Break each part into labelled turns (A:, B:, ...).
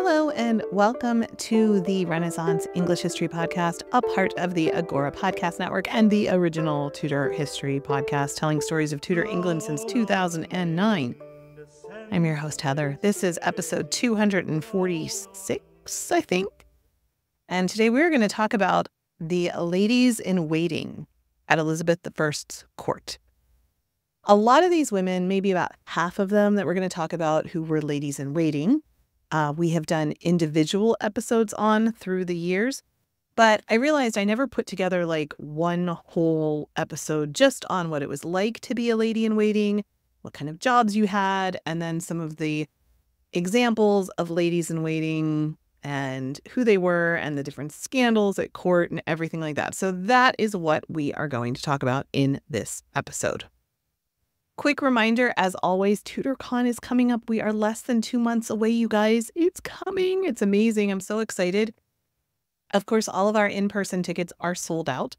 A: Hello and welcome to the Renaissance English History Podcast, a part of the Agora Podcast Network and the original Tudor History Podcast, telling stories of Tudor England since 2009. I'm your host, Heather. This is episode 246, I think. And today we're going to talk about the ladies in waiting at Elizabeth I's court. A lot of these women, maybe about half of them that we're going to talk about who were ladies in waiting, we have done individual episodes on through the years, but I realized I never put together like one whole episode just on what it was like to be a lady in waiting, what kind of jobs you had, and then some of the examples of ladies in waiting and who they were and the different scandals at court and everything like that. So that is what we are going to talk about in this episode. Quick reminder, as always, TudorCon is coming up. We are less than 2 months away, you guys. It's coming. It's amazing. I'm so excited. Of course, all of our in-person tickets are sold out.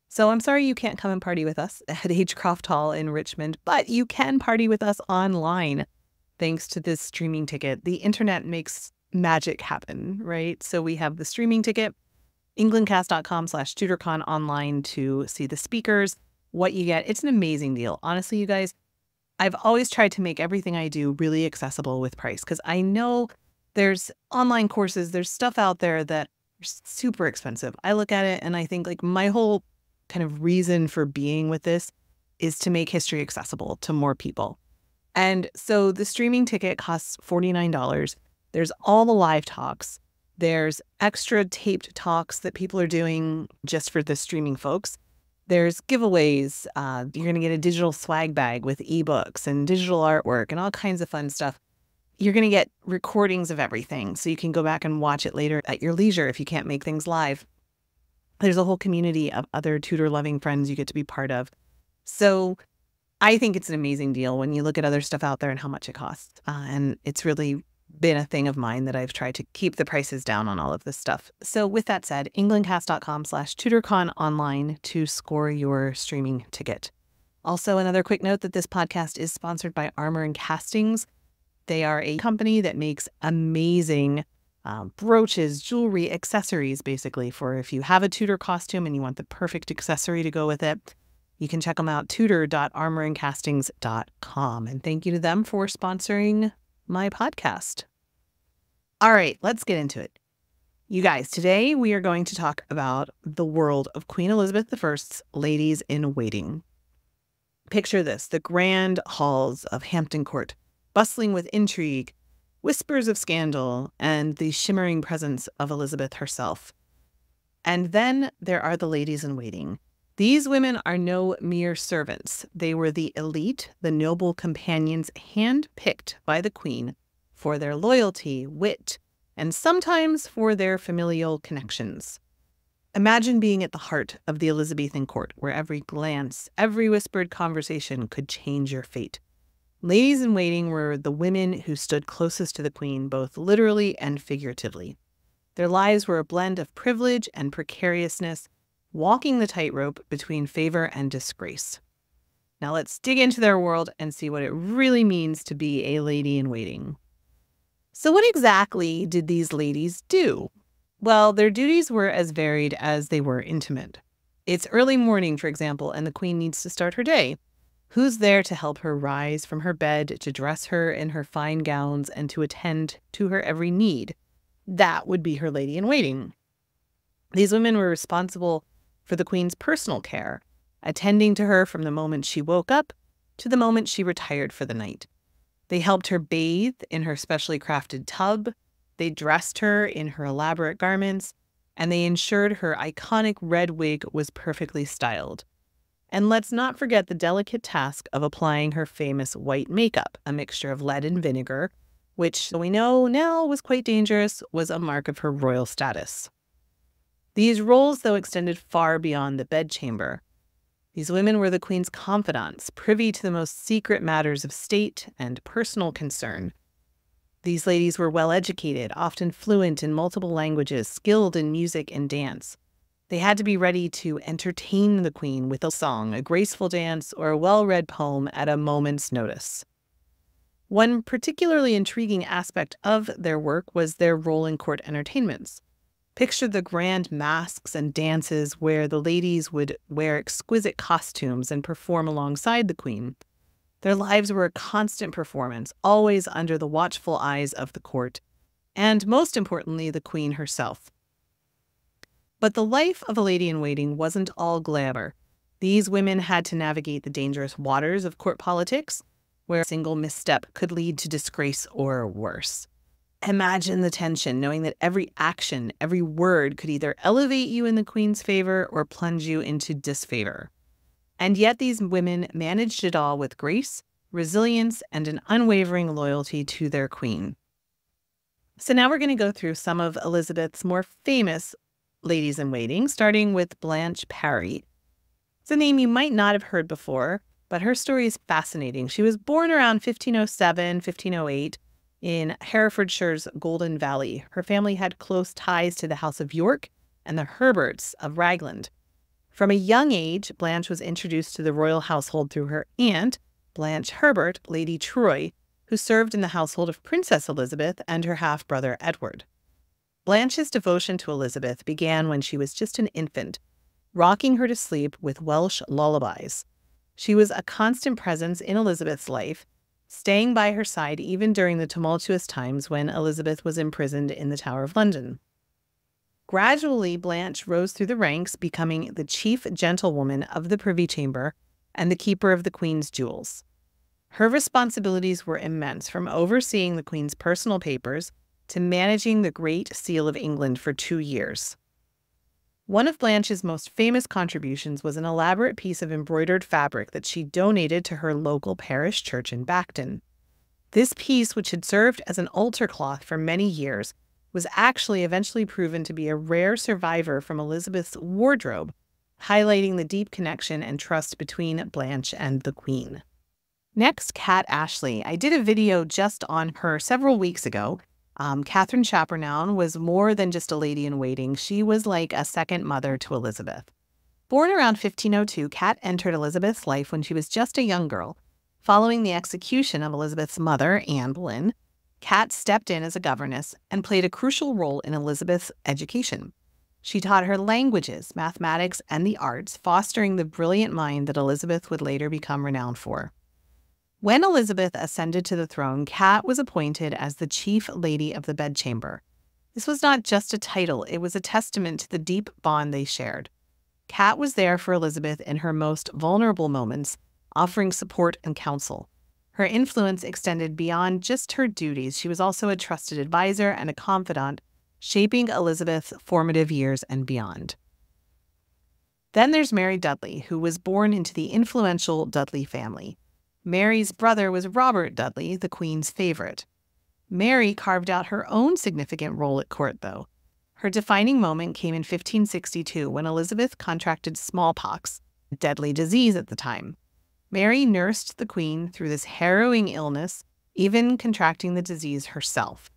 A: So I'm sorry you can't come and party with us at Agecroft Hall in Richmond, but you can party with us online thanks to this streaming ticket. The internet makes magic happen, right? So we have the streaming ticket, englandcast.com/TudorCon online to see the speakers. What you get. It's an amazing deal. Honestly, you guys, I've always tried to make everything I do really accessible with price because I know there's online courses, there's stuff out there that are super expensive. I look at it and I think like my whole kind of reason for being with this is to make history accessible to more people. And so the streaming ticket costs $49. There's all the live talks. There's extra taped talks that people are doing just for the streaming folks. There's giveaways. You're going to get a digital swag bag with ebooks and digital artwork and all kinds of fun stuff. You're going to get recordings of everything so you can go back and watch it later at your leisure if you can't make things live. There's a whole community of other Tudor-loving friends you get to be part of. So I think it's an amazing deal when you look at other stuff out there and how much it costs. And it's really been a thing of mine that I've tried to keep the prices down on all of this stuff. So with that said, englandcast.com/TudorCon online to score your streaming ticket. Also, another quick note that this podcast is sponsored by Armor and Castings. They are a company that makes amazing brooches, jewelry, accessories, basically, for if you have a Tudor costume and you want the perfect accessory to go with it. You can check them out, tudor.armorandcastings.com. And thank you to them for sponsoring my podcast. All right, let's get into it. You guys, today we are going to talk about the world of Queen Elizabeth I's ladies in waiting. Picture this, the grand halls of Hampton Court, bustling with intrigue, whispers of scandal, and the shimmering presence of Elizabeth herself. And then there are the ladies in waiting. These women are no mere servants. They were the elite, the noble companions handpicked by the Queen for their loyalty, wit, and sometimes for their familial connections. Imagine being at the heart of the Elizabethan court, where every glance, every whispered conversation could change your fate. Ladies in waiting were the women who stood closest to the Queen, both literally and figuratively. Their lives were a blend of privilege and precariousness, walking the tightrope between favor and disgrace. Now let's dig into their world and see what it really means to be a lady in waiting. So what exactly did these ladies do? Well, their duties were as varied as they were intimate. It's early morning, for example, and the Queen needs to start her day. Who's there to help her rise from her bed, to dress her in her fine gowns, and to attend to her every need? That would be her lady in waiting. These women were responsible for the Queen's personal care, attending to her from the moment she woke up to the moment she retired for the night. They helped her bathe in her specially crafted tub, they dressed her in her elaborate garments, and they ensured her iconic red wig was perfectly styled. And let's not forget the delicate task of applying her famous white makeup, a mixture of lead and vinegar, which we know now was quite dangerous, was a mark of her royal status. These roles, though, extended far beyond the bedchamber. These women were the Queen's confidantes, privy to the most secret matters of state and personal concern. These ladies were well-educated, often fluent in multiple languages, skilled in music and dance. They had to be ready to entertain the Queen with a song, a graceful dance, or a well-read poem at a moment's notice. One particularly intriguing aspect of their work was their role in court entertainments. Picture the grand masques and dances where the ladies would wear exquisite costumes and perform alongside the queen. Their lives were a constant performance, always under the watchful eyes of the court, and most importantly, the queen herself. But the life of a lady-in-waiting wasn't all glamour. These women had to navigate the dangerous waters of court politics, where a single misstep could lead to disgrace or worse. Imagine the tension, knowing that every action, every word could either elevate you in the queen's favor or plunge you into disfavor. And yet these women managed it all with grace, resilience, and an unwavering loyalty to their queen. So now we're going to go through some of Elizabeth's more famous ladies-in-waiting, starting with Blanche Parry. It's a name you might not have heard before, but her story is fascinating. She was born around 1507, 1508 in Herefordshire's Golden Valley. Her family had close ties to the House of York and the Herberts of Ragland. From a young age, Blanche was introduced to the royal household through her aunt, Blanche Herbert, Lady Troy, who served in the household of Princess Elizabeth and her half-brother Edward. Blanche's devotion to Elizabeth began when she was just an infant, rocking her to sleep with Welsh lullabies. She was a constant presence in Elizabeth's life, staying by her side even during the tumultuous times when Elizabeth was imprisoned in the Tower of London. Gradually, Blanche rose through the ranks, becoming the chief gentlewoman of the Privy Chamber and the keeper of the Queen's jewels. Her responsibilities were immense, from overseeing the Queen's personal papers to managing the Great Seal of England for 2 years. One of Blanche's most famous contributions was an elaborate piece of embroidered fabric that she donated to her local parish church in Bacton. This piece, which had served as an altar cloth for many years, was actually eventually proven to be a rare survivor from Elizabeth's wardrobe, highlighting the deep connection and trust between Blanche and the Queen. Next, Kat Ashley. I did a video just on her several weeks ago. Catherine Chapernoun was more than just a lady-in-waiting. She was like a second mother to Elizabeth. Born around 1502, Kat entered Elizabeth's life when she was just a young girl. Following the execution of Elizabeth's mother, Anne Boleyn, Kat stepped in as a governess and played a crucial role in Elizabeth's education. She taught her languages, mathematics, and the arts, fostering the brilliant mind that Elizabeth would later become renowned for. When Elizabeth ascended to the throne, Kat was appointed as the chief lady of the bedchamber. This was not just a title, it was a testament to the deep bond they shared. Kat was there for Elizabeth in her most vulnerable moments, offering support and counsel. Her influence extended beyond just her duties. She was also a trusted advisor and a confidant, shaping Elizabeth's formative years and beyond. Then there's Mary Dudley, who was born into the influential Dudley family. Mary's brother was Robert Dudley, the Queen's favorite. Mary carved out her own significant role at court, though. Her defining moment came in 1562 when Elizabeth contracted smallpox, a deadly disease at the time. Mary nursed the Queen through this harrowing illness, even contracting the disease herself.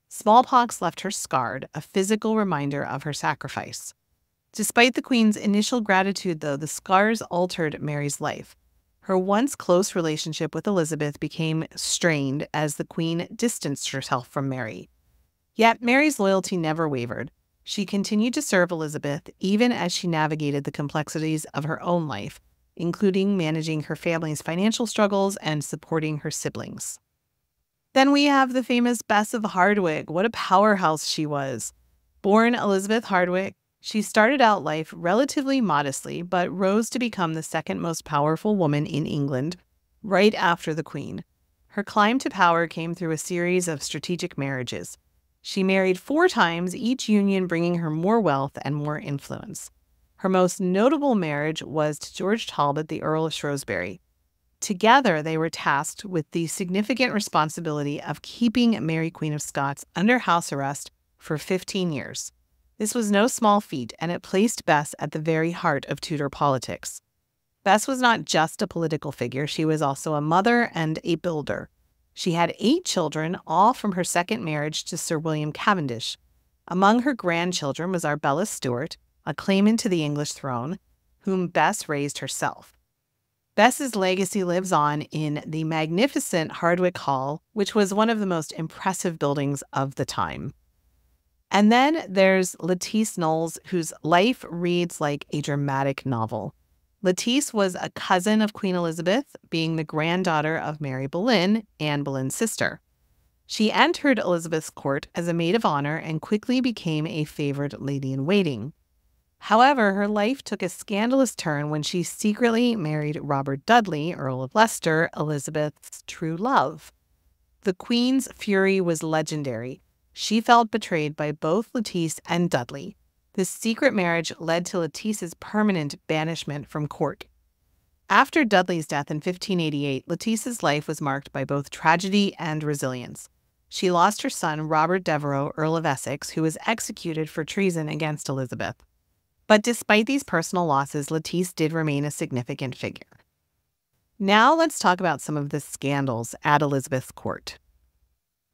A: Smallpox left her scarred, a physical reminder of her sacrifice. Despite the Queen's initial gratitude, though, the scars altered Mary's life. Her once close relationship with Elizabeth became strained as the Queen distanced herself from Mary. Yet Mary's loyalty never wavered. She continued to serve Elizabeth even as she navigated the complexities of her own life, including managing her family's financial struggles and supporting her siblings. Then we have the famous Bess of Hardwicke. What a powerhouse she was. Born Elizabeth Hardwicke, she started out life relatively modestly, but rose to become the second most powerful woman in England, right after the Queen. Her climb to power came through a series of strategic marriages. She married 4 times, each union bringing her more wealth and more influence. Her most notable marriage was to George Talbot, the Earl of Shrewsbury. Together, they were tasked with the significant responsibility of keeping Mary, Queen of Scots, under house arrest for 15 years. This was no small feat, and it placed Bess at the very heart of Tudor politics. Bess was not just a political figure, she was also a mother and a builder. She had 8 children, all from her second marriage to Sir William Cavendish. Among her grandchildren was Arbella Stuart, a claimant to the English throne, whom Bess raised herself. Bess's legacy lives on in the magnificent Hardwicke Hall, which was one of the most impressive buildings of the time. And then there's Lettice Knowles, whose life reads like a dramatic novel. Lettice was a cousin of Queen Elizabeth, being the granddaughter of Mary Boleyn, Anne Boleyn's sister. She entered Elizabeth's court as a maid of honor and quickly became a favored lady-in-waiting. However, her life took a scandalous turn when she secretly married Robert Dudley, Earl of Leicester, Elizabeth's true love. The Queen's fury was legendary. She felt betrayed by both Lettice and Dudley. This secret marriage led to Lettice's permanent banishment from court. After Dudley's death in 1588, Lettice's life was marked by both tragedy and resilience. She lost her son, Robert Devereux, Earl of Essex, who was executed for treason against Elizabeth. But despite these personal losses, Lettice did remain a significant figure. Now let's talk about some of the scandals at Elizabeth's court.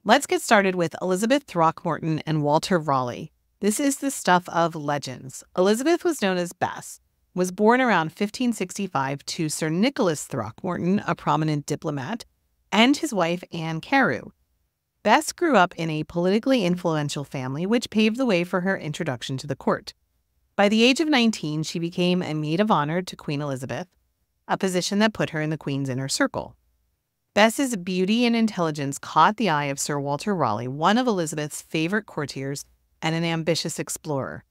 A: Let's get started with Elizabeth Throckmorton and Walter Raleigh. This is the stuff of legends. Elizabeth was known as Bess, was born around 1565 to Sir Nicholas Throckmorton, a prominent diplomat, and his wife Anne Carew. Bess grew up in a politically influential family, which paved the way for her introduction to the court. By the age of 19, she became a maid of honor to Queen Elizabeth, a position that put her in the Queen's inner circle. Bess's beauty and intelligence caught the eye of Sir Walter Raleigh, one of Elizabeth's favorite courtiers and an ambitious explorer.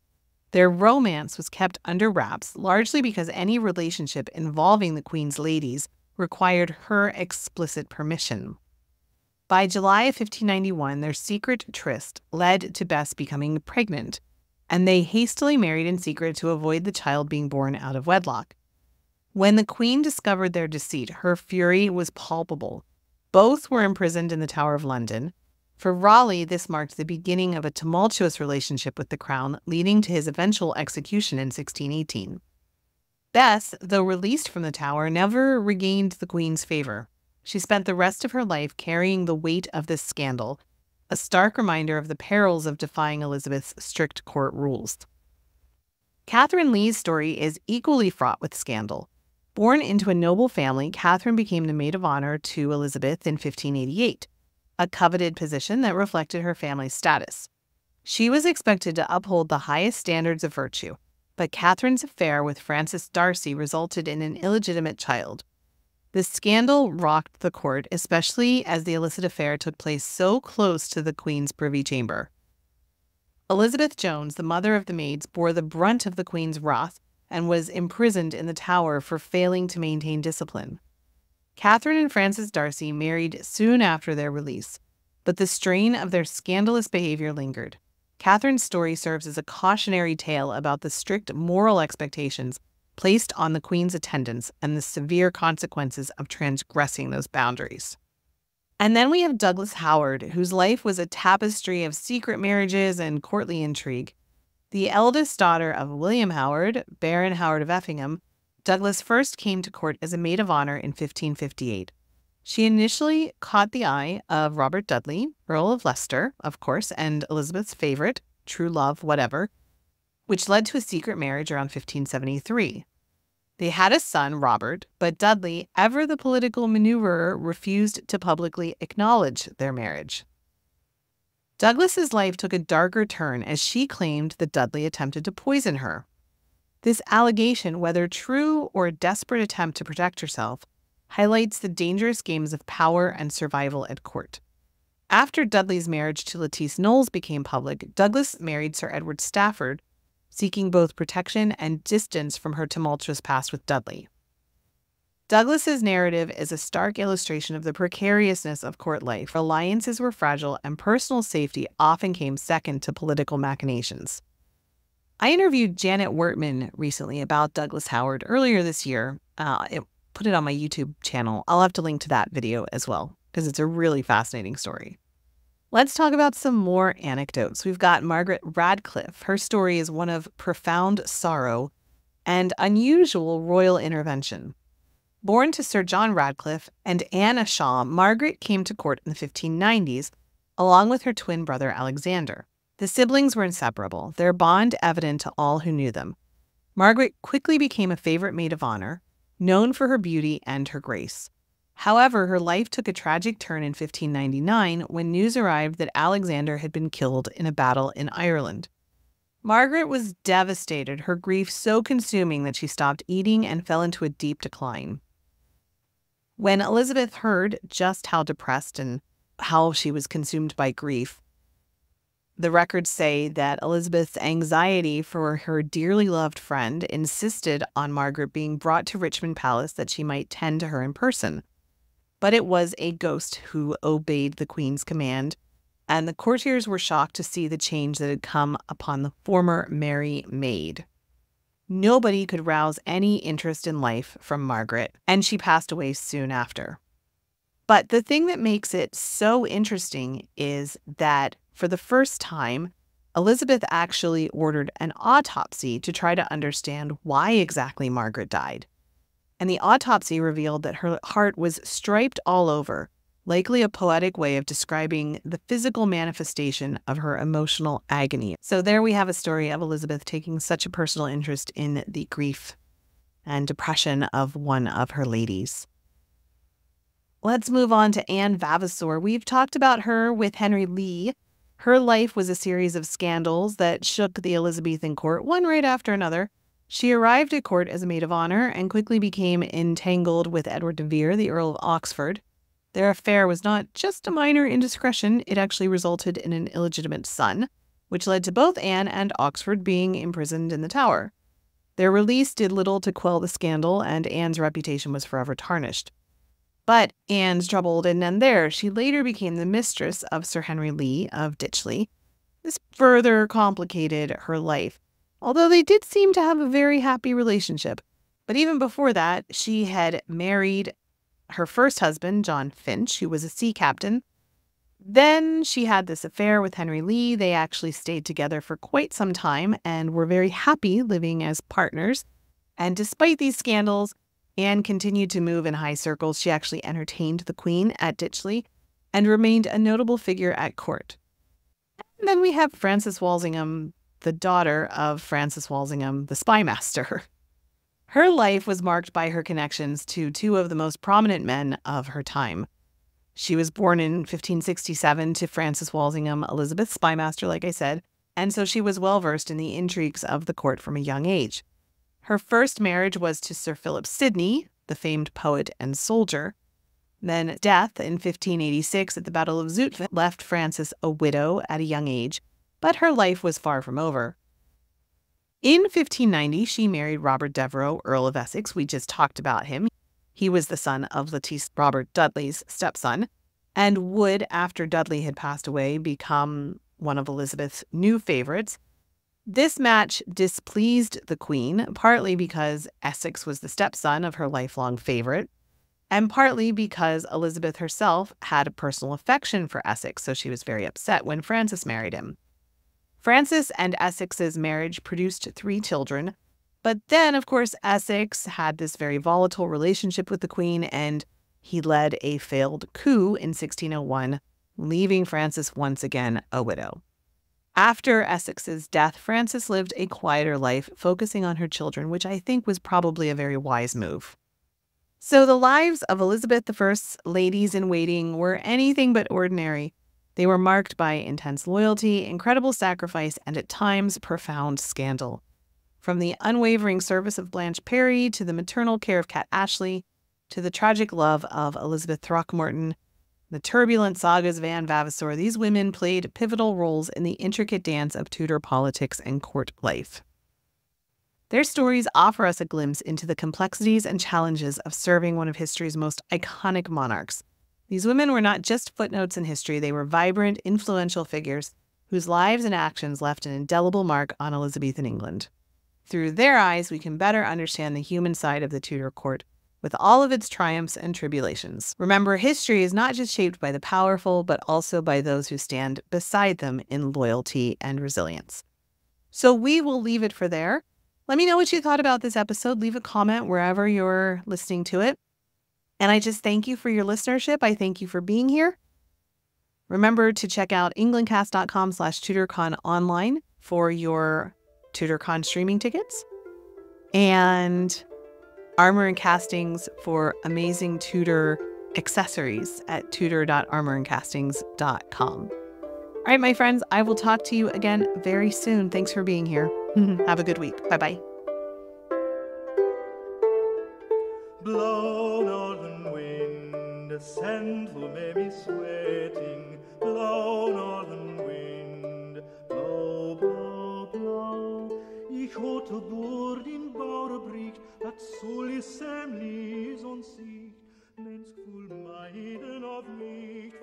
A: Their romance was kept under wraps, largely because any relationship involving the Queen's ladies required her explicit permission. By July of 1591, their secret tryst led to Bess becoming pregnant, and they hastily married in secret to avoid the child being born out of wedlock. When the Queen discovered their deceit, her fury was palpable. Both were imprisoned in the Tower of London. For Raleigh, this marked the beginning of a tumultuous relationship with the Crown, leading to his eventual execution in 1618. Bess, though released from the Tower, never regained the Queen's favor. She spent the rest of her life carrying the weight of this scandal, a stark reminder of the perils of defying Elizabeth's strict court rules. Catherine Lee's story is equally fraught with scandal. Born into a noble family, Catherine became the maid of honor to Elizabeth in 1588, a coveted position that reflected her family's status. She was expected to uphold the highest standards of virtue, but Catherine's affair with Francis Darcy resulted in an illegitimate child. The scandal rocked the court, especially as the illicit affair took place so close to the Queen's privy chamber. Elizabeth Jones, the mother of the maids, bore the brunt of the Queen's wrath and was imprisoned in the Tower for failing to maintain discipline. Catherine and Francis Darcy married soon after their release, but the strain of their scandalous behavior lingered. Catherine's story serves as a cautionary tale about the strict moral expectations placed on the Queen's attendants and the severe consequences of transgressing those boundaries. And then we have Douglas Howard, whose life was a tapestry of secret marriages and courtly intrigue. The eldest daughter of William Howard, Baron Howard of Effingham, Douglas first came to court as a maid of honor in 1558. She initially caught the eye of Robert Dudley, Earl of Leicester, of course, and Elizabeth's favorite, true love, whatever, which led to a secret marriage around 1573. They had a son, Robert, but Dudley, ever the political maneuverer, refused to publicly acknowledge their marriage. Douglas's life took a darker turn as she claimed that Dudley attempted to poison her. This allegation, whether true or a desperate attempt to protect herself, highlights the dangerous games of power and survival at court. After Dudley's marriage to Lettice Knowles became public, Douglas married Sir Edward Stafford, seeking both protection and distance from her tumultuous past with Dudley. Douglas's narrative is a stark illustration of the precariousness of court life. Alliances were fragile, and personal safety often came second to political machinations. I interviewed Janet Wertman recently about Douglas Howard earlier this year. Put it on my YouTube channel. I'll have to link to that video as well, because it's a really fascinating story. Let's talk about some more anecdotes. We've got Margaret Radcliffe. Her story is one of profound sorrow and unusual royal intervention. Born to Sir John Radcliffe and Anna Shaw, Margaret came to court in the 1590s, along with her twin brother Alexander. The siblings were inseparable, their bond evident to all who knew them. Margaret quickly became a favorite maid of honor. known for her beauty and her grace. However, her life took a tragic turn in 1599 when news arrived that Alexander had been killed in a battle in Ireland. Margaret was devastated, her grief so consuming that she stopped eating and fell into a deep decline. When Elizabeth heard just how depressed and how she was consumed by grief, the records say that Elizabeth's anxiety for her dearly loved friend insisted on Margaret being brought to Richmond Palace that she might tend to her in person. But it was a ghost who obeyed the Queen's command, and the courtiers were shocked to see the change that had come upon the former merry maid. Nobody could rouse any interest in life from Margaret, and she passed away soon after. But the thing that makes it so interesting is that for the first time, Elizabeth actually ordered an autopsy to try to understand why exactly Margaret died. And the autopsy revealed that her heart was striped all over, likely a poetic way of describing the physical manifestation of her emotional agony. So there we have a story of Elizabeth taking such a personal interest in the grief and depression of one of her ladies. Let's move on to Anne Vavasour. We've talked about her with Henry Lee. Her life was a series of scandals that shook the Elizabethan court, one right after another. She arrived at court as a maid of honor and quickly became entangled with Edward de Vere, the Earl of Oxford. Their affair was not just a minor indiscretion, it actually resulted in an illegitimate son, which led to both Anne and Oxford being imprisoned in the Tower. Their release did little to quell the scandal, and Anne's reputation was forever tarnished. But Anne's trouble didn't end there. She later became the mistress of Sir Henry Lee of Ditchley. This further complicated her life, although they did seem to have a very happy relationship. But even before that, she had married her first husband, John Finch, who was a sea captain. Then she had this affair with Henry Lee. They actually stayed together for quite some time and were very happy living as partners. And despite these scandals, Anne continued to move in high circles. She actually entertained the Queen at Ditchley and remained a notable figure at court. And then we have Frances Walsingham, the daughter of Francis Walsingham, the spymaster. Her life was marked by her connections to two of the most prominent men of her time. She was born in 1567 to Francis Walsingham, Elizabeth's spymaster, like I said, and so she was well versed in the intrigues of the court from a young age. Her first marriage was to Sir Philip Sidney, the famed poet and soldier. Then death in 1586 at the Battle of Zutphen left Frances a widow at a young age, but her life was far from over. In 1590, she married Robert Devereux, Earl of Essex. We just talked about him. He was the son of Lettice Robert Dudley's stepson, and would, after Dudley had passed away, become one of Elizabeth's new favorites. This match displeased the Queen, partly because Essex was the stepson of her lifelong favorite, and partly because Elizabeth herself had a personal affection for Essex, so she was very upset when Frances married him. Frances and Essex's marriage produced 3 children, but then, of course, Essex had this very volatile relationship with the Queen, and he led a failed coup in 1601, leaving Frances once again a widow. After Essex's death, Frances lived a quieter life, focusing on her children, which I think was probably a very wise move. So the lives of Elizabeth I's ladies-in-waiting were anything but ordinary. They were marked by intense loyalty, incredible sacrifice, and at times profound scandal. From the unwavering service of Blanche Parry to the maternal care of Cat Ashley to the tragic love of Elizabeth Throckmorton, the turbulent sagas of Anne Vavasour, these women played pivotal roles in the intricate dance of Tudor politics and court life. Their stories offer us a glimpse into the complexities and challenges of serving one of history's most iconic monarchs. These women were not just footnotes in history, they were vibrant, influential figures whose lives and actions left an indelible mark on Elizabethan England. Through their eyes, we can better understand the human side of the Tudor court, with all of its triumphs and tribulations. Remember, history is not just shaped by the powerful, but also by those who stand beside them in loyalty and resilience. So we will leave it for there. Let me know what you thought about this episode. Leave a comment wherever you're listening to it. And I just thank you for your listenership. I thank you for being here. Remember to check out englandcast.com/TudorCon online for your TudorCon streaming tickets. And Armor and Castings for amazing Tudor accessories at tudor.armorandcastings.com. All right, my friends, I will talk to you again very soon. Thanks for being here. Have a good week. Bye-bye.
B: Blow, northern wind, send who may be sweating. Blow, northern wind, blow, blow, blow. Ich hatte Bord in Bauer bricht, dat soll is semlis on Sicht, mens gevoel meiden of nicht